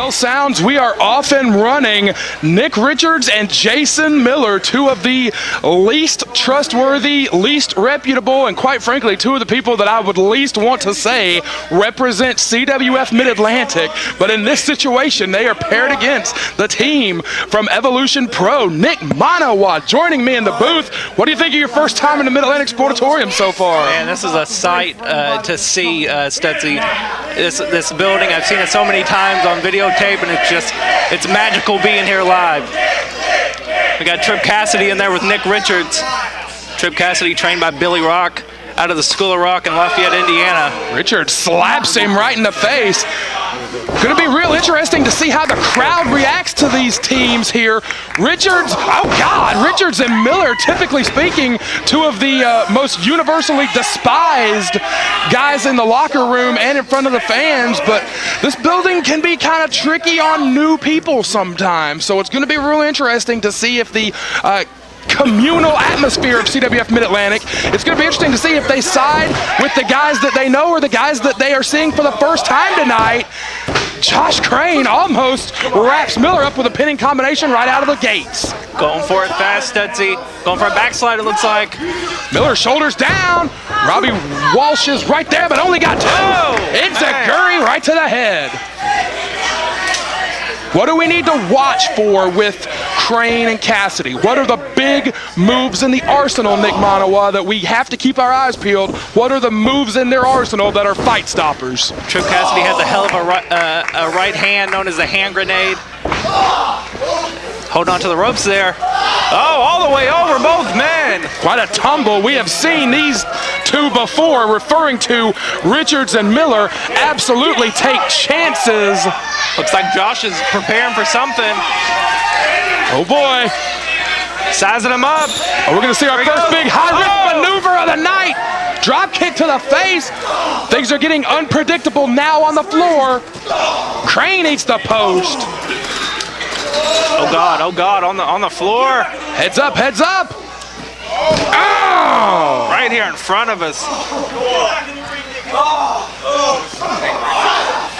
bell sounds, we are off and running. Nick Richards and Jason Miller, two of the least trustworthy, least reputable, and quite frankly, two of the people that I would least want to say represent CWF Mid-Atlantic. But in this situation, they are paired against the team from Evolution Pro. Nick Manawa joining me in the booth. What do you think of your first time in the Mid-Atlantic Sportatorium so far? Man, this is a sight to see, Stuttsy. This building, I've seen it so many times on videotape, and it's magical being here live. We got Tripp Cassidy in there with Nick Richards. Tripp Cassidy trained by Billy Rock out of the School of Rock in Lafayette, Indiana. Richards slaps him right in the face. Going to be real interesting to see how the crowd reacts to these teams here. Richards, oh God, Richards and Miller, typically speaking, two of the most universally despised guys in the locker room and in front of the fans, but this building can be kind of tricky on new people sometimes, so it's going to be real interesting to see if the communal atmosphere of CWF Mid-Atlantic. It's going to be interesting to see if they side with the guys that they know or the guys that they are seeing for the first time tonight. Josh Crane almost wraps Miller up with a pinning combination right out of the gates. Going for it fast, Stuttsy. Going for a backslide, it looks like. Miller shoulders down. Robbie Walsh is right there, but only got two. It's a Gurry right to the head. What do we need to watch for with Crane and Cassidy? What are the big moves in the arsenal, Nick Manawa, that we have to keep our eyes peeled? What are the moves in their arsenal that are fight stoppers? Tripp Cassidy has a hell of a right hand known as a hand grenade. Hold on to the ropes there. Oh, all the way over both men. Quite a tumble. We have seen these two before, referring to Richards and Miller absolutely take chances. Looks like Josh is preparing for something. Oh boy. Sizing him up. Oh, we're going to see our first big high-risk maneuver of the night. Drop kick to the face. Things are getting unpredictable now on the floor. Crane eats the post. Oh God, on the floor. Heads up, heads up. Oh! Right here in front of us.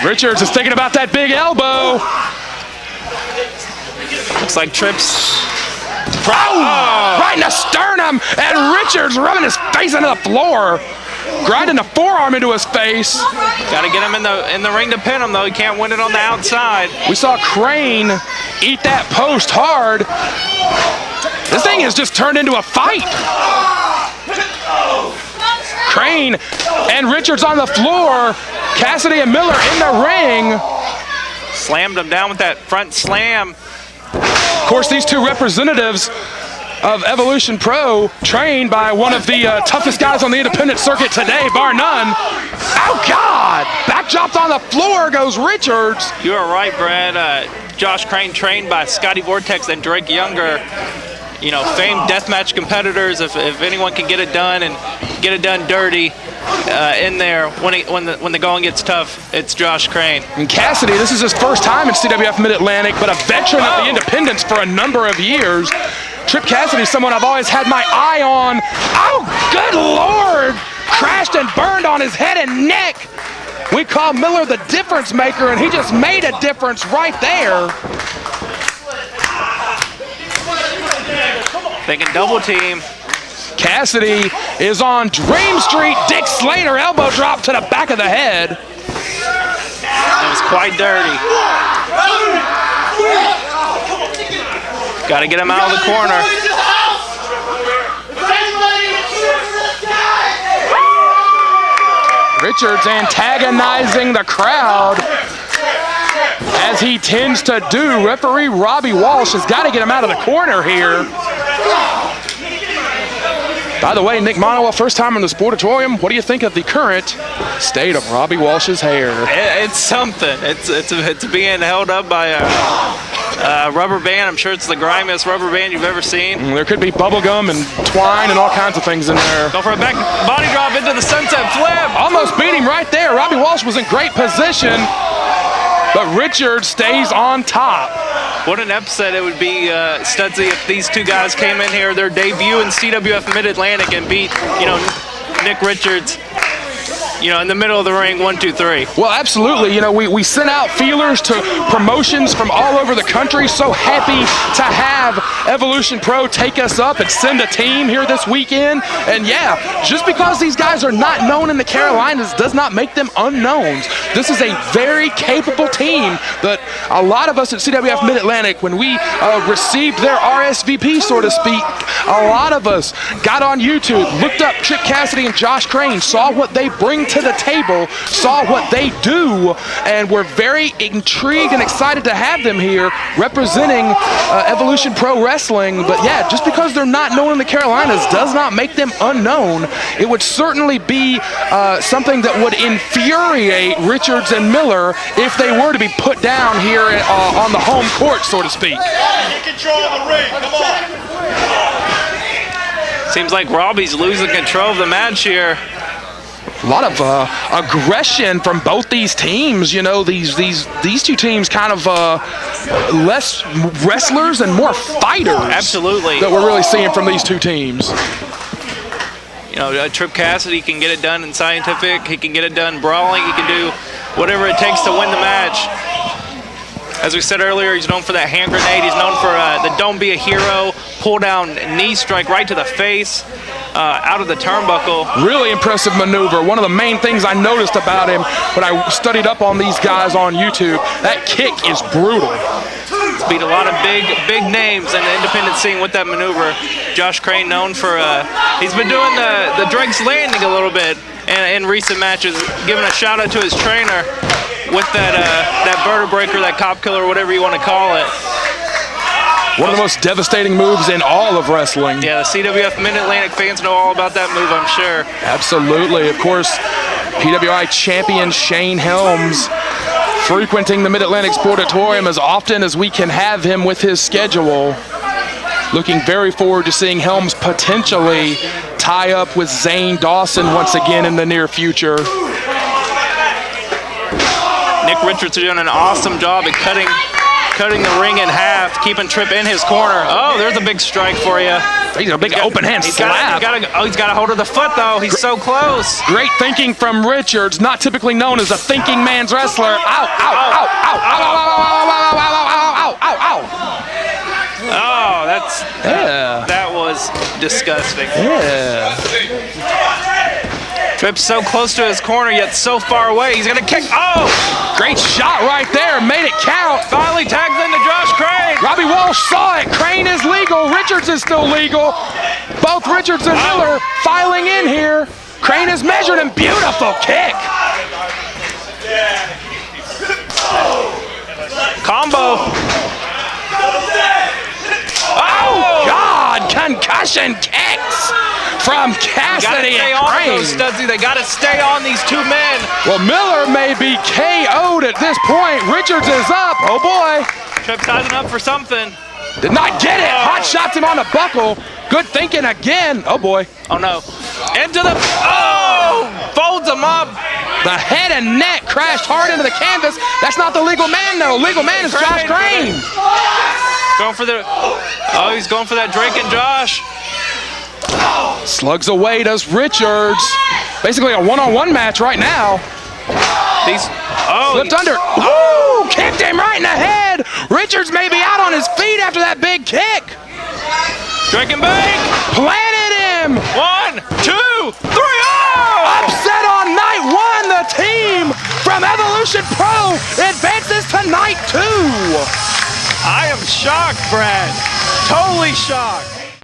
Richards is thinking about that big elbow. Looks like Tripp's. Right in the sternum, and Richards rubbing his face into the floor. Grinding the forearm into his face. Got to get him in the ring to pin him, though. He can't win it on the outside. We saw Crane eat that post hard. This thing has just turned into a fight. Crane and Richards on the floor. Cassidy and Miller in the ring. Slammed him down with that front slam. Of course, these two representatives of Evolution Pro, trained by one of the toughest guys on the independent circuit today, bar none. Oh God! Back dropped on the floor goes Richards. You are right, Brad. Josh Crane trained by Scotty Vortex and Drake Younger. You know, famed deathmatch competitors. If anyone can get it done and get it done dirty in there when the going gets tough, it's Josh Crane. And Cassidy, this is his first time in CWF Mid-Atlantic, but a veteran of the independents for a number of years. Tripp Cassidy is someone I've always had my eye on. Oh, good Lord! Crashed and burned on his head and neck. We call Miller the difference maker, and he just made a difference right there. Thinking double team. Cassidy is on Dream Street. Dick Slater elbow drop to the back of the head. It was quite dirty. Got to get him out of the corner. Richards antagonizing the crowd, as he tends to do. Referee Robbie Walsh has got to get him out of the corner here. By the way, Nick Manawa, first time in the Sportatorium. What do you think of the current state of Robbie Walsh's hair? It's something. It's being held up by a rubber band. I'm sure it's the grimiest rubber band you've ever seen. There could be bubble gum and twine and all kinds of things in there. Go for a back body drop into the sunset flip. Almost beat him right there. Robbie Walsh was in great position, but Richards stays on top. What an upset it would be, Stuttsy, if these two guys came in here, their debut in CWF Mid-Atlantic, and beat, Nick Richards. you know, in the middle of the ring, 1, 2, 3. Well, absolutely. You know, we sent out feelers to promotions from all over the country. So happy to have Evolution Pro take us up and send a team here this weekend. And yeah, just because these guys are not known in the Carolinas does not make them unknowns. This is a very capable team that a lot of us at CWF Mid-Atlantic, when we received their RSVP, so to speak, a lot of us got on YouTube, looked up Tripp Cassidy and Josh Crane, saw what they bring to the table, saw what they do, and we're very intrigued and excited to have them here representing Evolution Pro Wrestling. But yeah, just because they're not known in the Carolinas does not make them unknown. It would certainly be something that would infuriate Richards and Miller if they were to be put down here on the home court, so to speak. Control of the ring, come on. Seems like Robbie's losing control of the match here. A lot of aggression from both these teams. You know, these two teams kind of less wrestlers and more fighters. Absolutely. That we're really seeing from these two teams. You know, Tripp Cassidy can get it done in scientific. He can get it done brawling. He can do whatever it takes to win the match. As we said earlier, he's known for that hand grenade. He's known for the don't be a hero, pull down knee strike right to the face, out of the turnbuckle. Really impressive maneuver. One of the main things I noticed about him when I studied up on these guys on YouTube, that kick is brutal. He's beat a lot of big names in the independent scene with that maneuver. Josh Crane known for, he's been doing the Drake's Landing a little bit in recent matches, giving a shout out to his trainer with that vertebraker, that cop killer, whatever you want to call it. One of the most devastating moves in all of wrestling. Yeah, the CWF Mid-Atlantic fans know all about that move, I'm sure. Absolutely. Of course, PWI champion Shane Helms frequenting the Mid-Atlantic Sportatorium as often as we can have him with his schedule. Looking very forward to seeing Helms potentially tie up with Zane Dawson once again in the near future. Nick Richards is doing an awesome job at cutting the ring in half, keeping Tripp in his corner. Oh, there's a big strike for you. He's a big open hand slap. He's got a hold of the foot, though. He's so close. Great thinking from Richards, not typically known as a thinking man's wrestler. Ow, ow, ow, ow, ow, ow, ow, ow, ow, ow, ow, ow. Oh, that was disgusting. Yeah. Tripp's so close to his corner, yet so far away. He's gonna kick. Oh! Great shot right there. Made it count. Finally tags into Josh Crane. Robbie Walsh saw it. Crane is legal. Richards is still legal. Both Richards and Miller filing in here. Crane is measured and beautiful kick. Combo. Oh, God. Concussion kicks from Cassidy and Crane. Stuttsy. They got to stay on these two men. Well, Miller may be KO'd at this point. Richards is up. Oh, boy. Tripp sizing up for something. Did not get it. Hot shots him on the buckle. Good thinking again. Oh, boy. Oh, no. Into the... Oh! Folds him up. The head and neck crashed hard into the canvas. That's not the legal man, though. Legal man is Josh Crane. Going for the... Oh, he's going for that Drake and Josh. Slugs away does Richards. Basically a one-on-one match right now. Flipped under. Ooh, kicked him right in the head. Richards may be out on his feet after that big kick. Drake and Bank. Planted him. 1, 2, 3. Oh! Upset on night one. The team from Evolution Pro advances to night 2. I am shocked, Brad. Totally shocked.